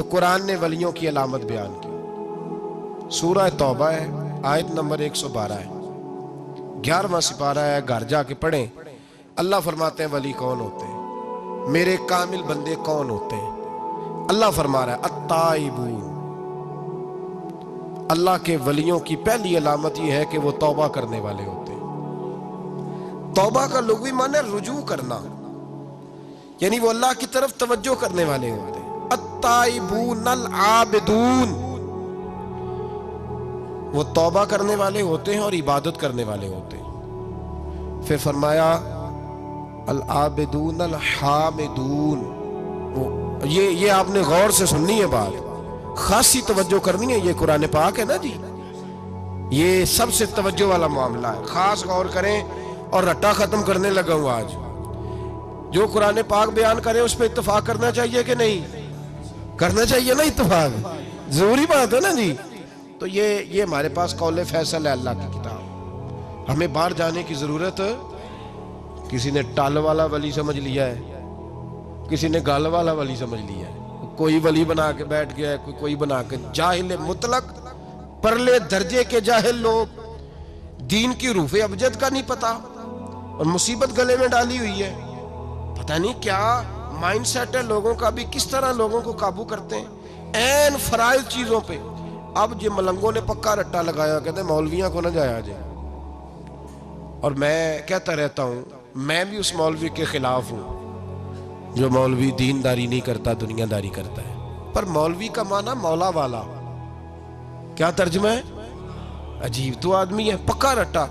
कुरान ने वलियों की अलामत बयान की। सूरह तौबा है, आयत नंबर 112 है, 11वां सिपारा है, घर जाके पढ़ें। अल्लाह फरमाते हैं वली कौन होते हैं, मेरे कामिल बंदे कौन होते हैं। अल्लाह फरमा रहा है अत्ताइबून, अल्लाह के वलियों की पहली अलामत यह है कि वो तौबा करने वाले होते हैं। तौबा का लुग़वी माने रुजू करना, यानी वो अल्लाह की तरफ तवज्जो करने वाले होते हैं। अत्ताइबून अल आबिदून, वो तौबा करने वाले होते हैं और इबादत करने वाले होते हैं। फिर फरमाया अल आबिदून अल हामिदून, ये आपने गौर से सुननी है बात, खासी तवज्जो करनी है। ये कुरान पाक है ना जी, ये सबसे तवज्जो वाला मामला है, खास गौर करें। और रट्टा खत्म करने लगा हूं आज। जो कुरान पाक बयान करे उस पर इत्तेफाक करना चाहिए कि नहीं करना चाहिए ना, इत्तेफाक जरूरी बात है ना जी। तो ये हमारे पास कौले फैसल है अल्लाह की किताब। हमें बाहर जाने की जरूरत, किसी ने टाल वाला वली समझ लिया है, किसी ने गाल वाला वली समझ लिया है, कोई वली बना के बैठ गया है, कोई बना के। जाहिल मुतलक, परले दर्जे के जाहिल लोग, दीन की रूफे अबजद का नहीं पता और मुसीबत गले में डाली हुई है। पता नहीं क्या माइंडसेट है लोगों का भी, किस तरह लोगों को काबू करते हैं ऐन फराइज चीजों पे। अब ये मलंगों ने पक्का रट्टा लगाया, कहते मौलवियों को ना जाया जाए। और मैं कहता रहता हूं, मैं भी उस मौलवी के खिलाफ हूं जो मौलवी दीनदारी नहीं करता, दुनियादारी करता है। पर मौलवी का माना मौला वाला, क्या तर्जुमा है? अजीब तो आदमी है, पक्का रट्टा।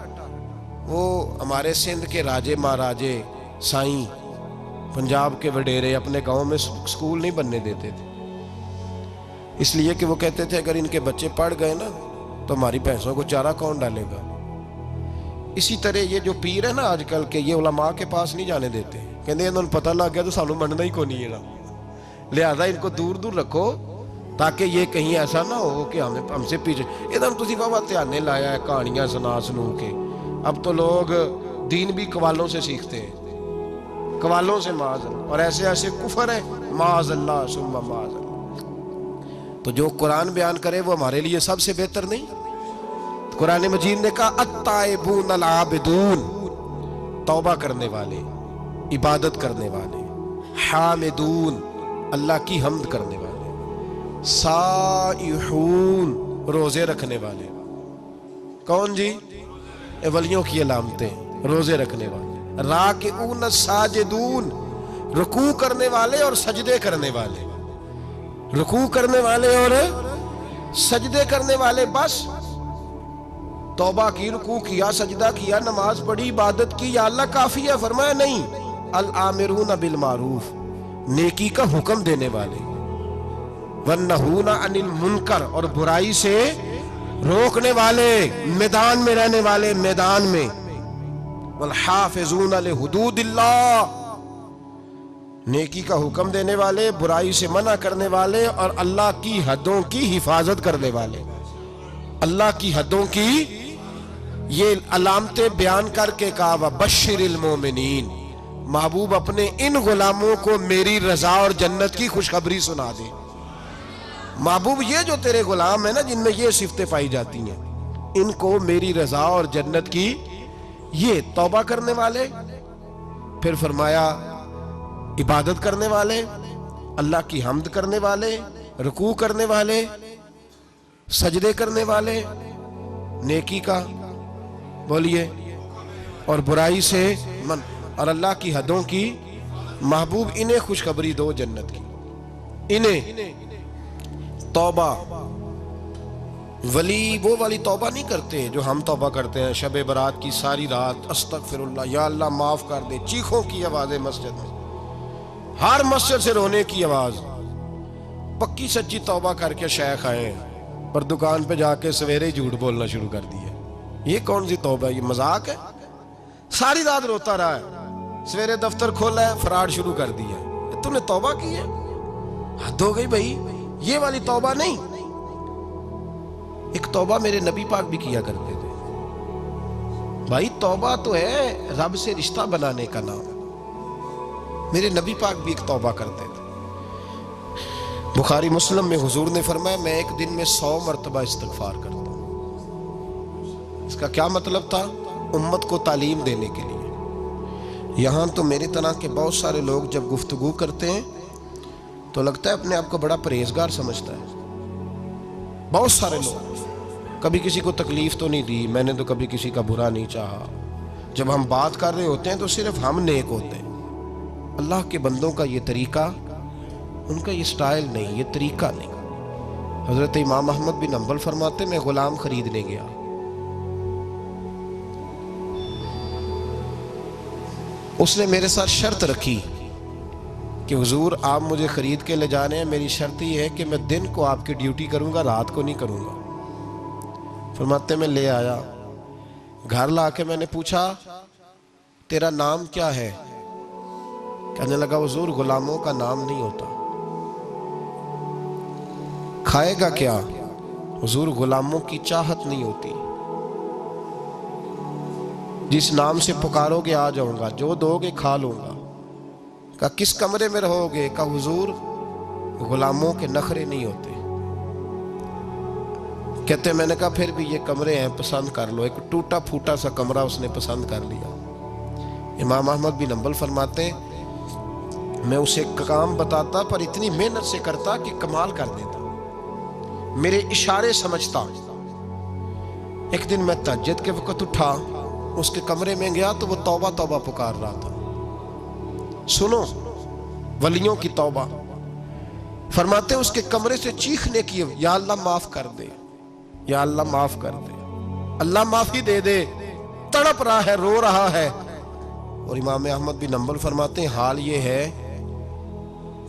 वो हमारे सिंध के राजे महाराजे साईं, पंजाब के वडेरे अपने गांव में स्कूल नहीं बनने देते थे, इसलिए कि वो कहते थे अगर इनके बच्चे पढ़ गए ना तो हमारी भैंसों को चारा कौन डालेगा। इसी तरह ये जो पीर है ना आजकल के, ये उलमा के पास नहीं जाने देते, कहते इन्होंने पता लग गया तो सानू मनना ही को नहीं है ना, लिहाजा इनको दूर दूर रखो ताकि ये कहीं ऐसा ना हो कि हमसे पीछे। इधर तुसी बाबा ध्यान लाया है कहानियां सुना सुनू के। अब तो लोग दीन भी कवालों से सीखते हैं, कवालों से माज, और ऐसे ऐसे कुफर है माज अल्लाह सुम्मा माज अल्लाह। तो जो कुरान बयान करे वो हमारे लिए सबसे बेहतर नहीं? तो कुरान मजीद ने कहा अत्ताइबून अल आबिदून, तौबा करने वाले, इबादत करने वाले, हामिदून, अल्लाह की हम्द करने वाले, साइहून, रोजे रखने वाले। कौन जी? वलियों की अलामतें, रोजे रखने वाले। राकिऊन साजिदून, रुकू करने वाले और सजदे करने वाले, रुकू करने वाले और सजदे करने वाले। बस तौबा की, रुकू किया, सजदा किया, नमाज पढ़ी, इबादत की, या अल्लाह काफी है? फरमाया नहीं। अल आमिरून बिल मारूफ, नेकी का हुक्म देने वाले, वन्नहूना अनिल मुनकर, और बुराई से रोकने वाले, मैदान में रहने वाले, मैदान में। वल हाफिजून ले हुदूदिल्लाह, नेकी का हुक्म देने वाले, बुराई से मना करने वाले, और अल्लाह की हदों की हिफाजत करने वाले। अल्लाह की हदों की ये अलामतें बयान करके कहा बशिरिल मोमिनीन, महबूब अपने इन गुलामों को मेरी रजा और जन्नत की खुशखबरी सुना दे। महबूब ये जो तेरे गुलाम है ना जिनमें ये सिफतें पाई जाती हैं, इनको मेरी रजा और जन्नत की, ये तौबा करने वाले, फिर फरमाया इबादत करने वाले, अल्लाह की हम्द करने वाले, रुकू करने वाले, सजदे करने वाले, नेकी का बोलिए और बुराई से मन, और अल्लाह की हदों की। महबूब इन्हें खुशखबरी दो जन्नत की, इन्हें तौबा। वली वो वाली तौबा नहीं करते जो हम तौबा करते हैं, शब बरात की सारी रात अस्तगफिरुल्लाह, या अल्लाह माफ कर दे, चीखों की आवाजें मस्जिद में, हर मस्जिद से रोने की आवाज। पक्की सच्ची तौबा करके शेख आए पर दुकान पे जाके सवेरे ही झूठ बोलना शुरू कर दिया। ये कौन सी तौबा? ये मजाक है? सारी रात रोता रहा है, सवेरे दफ्तर खोला है, फराड शुरू कर दिया। तूने तौबा की है? हद हो गई भाई, ये वाली तौबा नहीं। एक तौबा मेरे नबी पाक भी किया करते थे भाई। तौबा तो है रब से रिश्ता बनाने का नाम। मेरे नबी पाक भी एक तौबा करते थे। बुखारी मुस्लिम में हुजूर ने फरमाया मैं एक दिन में 100 मरतबा इस्तिग़फ़ार करता हूँ। इसका क्या मतलब था? उम्मत को तालीम देने के लिए। यहाँ तो मेरी तरह के बहुत सारे लोग जब गुफ्तगू करते हैं तो लगता है अपने आप को बड़ा परहेजगार समझता है। बहुत सारे लोग, कभी किसी को तकलीफ तो नहीं दी, मैंने तो कभी किसी का बुरा नहीं चाहा। जब हम बात कर रहे होते हैं तो सिर्फ हम नेक होते हैं। अल्लाह के बंदों का ये तरीका, उनका ये स्टाइल नहीं, ये तरीका नहीं। हजरत इमाम अहमद बिन हंबल फरमाते मैं गुलाम खरीदने गया, उसने मेरे साथ शर्त रखी कि हुजूर आप मुझे खरीद के ले जा रहे हैं, मेरी शर्त ये है कि मैं दिन को आपकी ड्यूटी करूंगा, रात को नहीं करूंगा। फरमाते मैं ले आया, घर ला के मैंने पूछा तेरा नाम क्या है? कहने लगा हुजूर गुलामों का नाम नहीं होता। खाएगा क्या? हुजूर गुलामों की चाहत नहीं होती, जिस नाम से पुकारोगे आ जाऊंगा, जो दोगे खा लूंगा। कहा किस कमरे में रहोगे? कहा हुजूर गुलामों के नखरे नहीं होते। कहते मैंने कहा फिर भी ये कमरे हैं, पसंद कर लो। एक टूटा फूटा सा कमरा उसने पसंद कर लिया। इमाम अहमद बिन हंबल फरमाते मैं उसे काम बताता पर इतनी मेहनत से करता कि कमाल कर देता, मेरे इशारे समझता। एक दिन मैं तहज्जुद के वक्त उठा, उसके कमरे में गया तो वो तौबा तौबा पुकार रहा था। सुनो वलियों की तौबा। फरमाते उसके कमरे से चीखने की, या अल्लाह माफ कर दे, या अल्लाह माफ कर दे, अल्लाह माफी दे दे। तड़प रहा है, रो रहा है। और इमाम अहमद बिन हंबल फरमाते हैं हाल ये है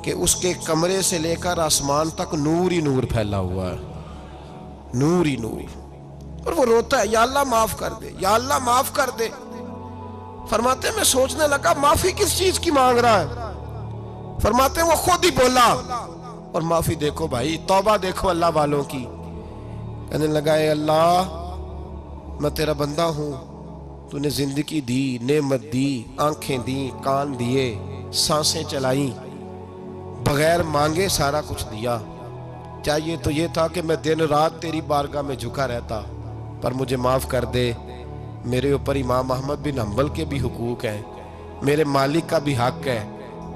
कि उसके कमरे से लेकर आसमान तक नूर ही नूर फैला हुआ है, नूर ही नूर। और वो रोता है या अल्लाह माफ कर दे, या अल्लाह माफ कर दे। फरमाते मैं सोचने लगा माफी किस चीज की मांग रहा है। फरमाते वो खुद ही बोला, और माफी देखो भाई, तौबा देखो अल्लाह वालों की। कहने लगा अल्लाह मैं तेरा बंदा हूं, तूने जिंदगी दी, नेमत दी, आंखें दी, कान दिए, सांसें चलाई, बगैर मांगे सारा कुछ दिया। चाहिए तो ये था कि मैं दिन रात तेरी बारगाह में झुका रहता, पर मुझे माफ कर दे। मेरे ऊपर इमाम अहमद बिन हंबल के भी हुकूक हैं, मेरे मालिक का भी हक है,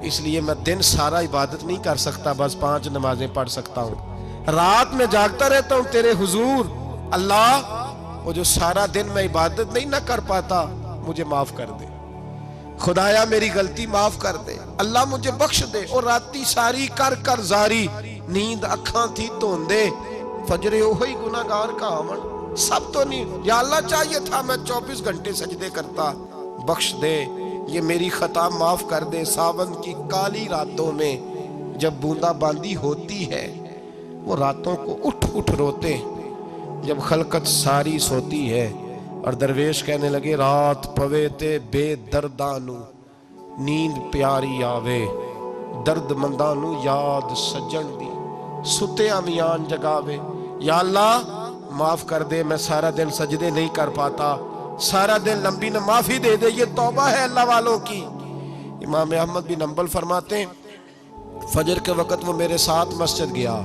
इसलिए मैं दिन सारा इबादत नहीं कर सकता, बस 5 नमाजें पढ़ सकता हूँ। रात में जागता रहता हूँ तेरे हुजूर। अल्लाह वो जो सारा दिन मैं इबादत नहीं ना कर पाता, मुझे माफ कर दे। खुदाया मेरी गलती माफ कर दे, अल्लाह मुझे बख्श दे। और राती सारी कर कर जारी, नींद अखा थी धोंदे, फजरे ओही गुनाहगार का आवन। सब तो नहीं, या अल्लाह चाहिए था मैं 24 घंटे सजदे करता, बख्श दे, ये मेरी खता माफ कर दे। सावन की काली रातों में जब बूंदाबांदी होती है, वो रातों को उठ उठ रोते, जब खलकत सारी सोती है। और दरवेश कहने लगे रात पवे ते बेदर्दानू, नींद प्यारी आवे, दर्द मंदानू याद सज्जन दी, सुते अमियान जगावे। या अल्लाह माफ कर दे, मैं सारा दिन सजदे नहीं कर पाता, सारा दिन लंबी न माफी दे दे। ये तौबा है अल्लाह वालों की। इमाम अहमद बिन हंबल फरमाते फजर के वक्त वो मेरे साथ मस्जिद गया,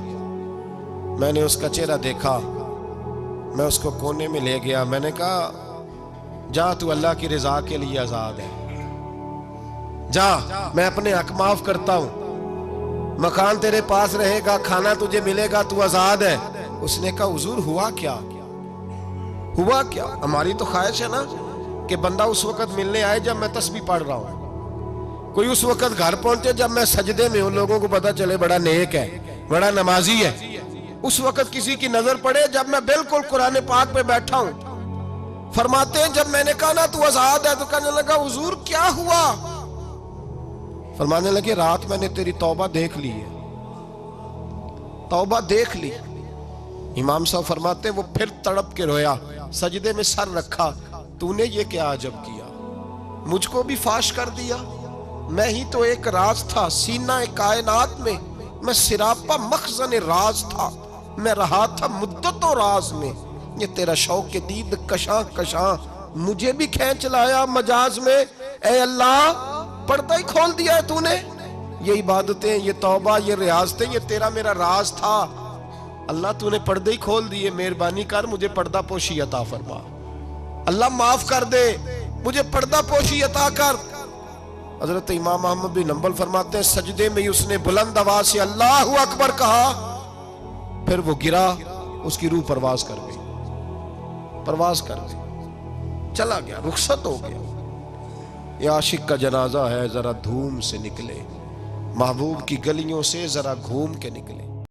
मैंने उसका चेहरा देखा, मैं उसको कोने में ले गया। मैंने कहा जा तू अल्लाह की रजा के लिए आजाद है, जा, मैं अपने हक माफ करता हूं, मकान तेरे पास रहेगा, खाना तुझे मिलेगा, तू आजाद है। उसने कहा हुजूर हुआ क्या, हुआ क्या? हमारी तो ख्वाहिश है ना कि बंदा उस वक्त मिलने आए जब मैं तस्बीह पढ़ रहा हूं, कोई उस वक्त घर पहुंचे जब मैं सजदे में हूं, लोगों को पता चले बड़ा नेक है, बड़ा नमाजी है। उस वक्त किसी की नजर पड़े जब मैं बिल्कुल कुरान पाक पे बैठा हूं। फरमाते हैं जब मैंने कहा ना तू आजाद है, तो कहने लगा हुजूर क्या हुआ? फरमाने लगे रात मैंने तेरी तौबा देख ली है, तौबा देख ली। इमाम साहब फरमाते वो फिर तड़प के रोया, सजदे में सर रखा, तूने ये क्या अजब किया, मुझको भी फाश कर दिया। मैं ही तो एक राज था सीना कायनात में, मैं सिरापा मखजन राज था, मैं रहा था मुद्दतों राज में। ये तेरा शौक के दीद कशा कशा मुझे भी खींच लाया मजाज में। ए अल्लाह पर्दा ही खोल दिया है तूने, ये इबादतें, ये तौबा, ये रियाजतें, ये तेरा मेरा राज था। अल्लाह तूने पर्दे ही खोल दिए, मेहरबानी कर मुझे पर्दा पोशी अता फरमा। अल्लाह माफ कर दे, मुझे पर्दा पोशी अता कर। हजरत इमाम अहमद बिन हंबल फरमाते हैं सजदे में ही उसने बुलंद आवाज से अल्लाहु अकबर कहा, फिर वो गिरा, उसकी रूह परवाज कर गई, परवाज कर गई, चला गया, रुखसत हो गया। ये आशिक का जनाजा है, जरा धूम से निकले, महबूब की गलियों से जरा घूम के निकले।